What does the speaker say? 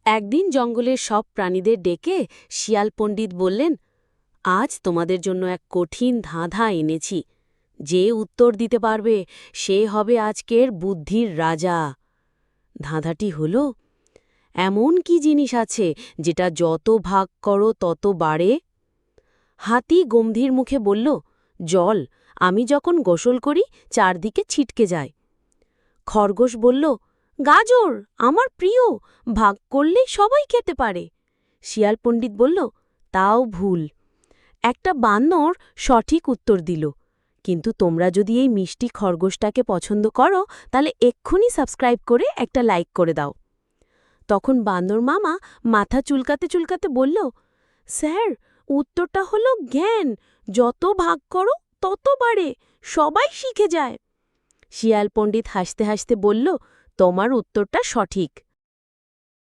একদিন জঙ্গলের সব প্রাণীদের ডেকে শিয়াল পণ্ডিত বললেন, আজ তোমাদের জন্য এক কঠিন ধাঁধা এনেছি। যে উত্তর দিতে পারবে সে হবে আজকের বুদ্ধির রাজা। ধাঁধাটি হল, এমন কি জিনিস আছে যেটা যত ভাগ করো তত বাড়ে? হাতি গম্ভীর মুখে বলল, জল। আমি যখন গোসল করি চারদিকে ছিটকে যায়। খরগোশ বলল, গাজর, আমার প্রিয়, ভাগ করলেই সবাই খেতে পারে। শিয়াল পণ্ডিত বলল, তাও ভুল। একটা বানর সঠিক উত্তর দিল। কিন্তু তোমরা যদি এই মিষ্টি খরগোশটাকে পছন্দ করো তাহলে এক্ষুনি সাবস্ক্রাইব করে একটা লাইক করে দাও। তখন বান্দর মামা মাথা চুলকাতে চুলকাতে বলল, স্যার, উত্তরটা হলো জ্ঞান। যত ভাগ করো তত বাড়ে, সবাই শিখে যায়। শিয়াল পণ্ডিত হাসতে হাসতে বলল, তোমার উত্তরটা সঠিক,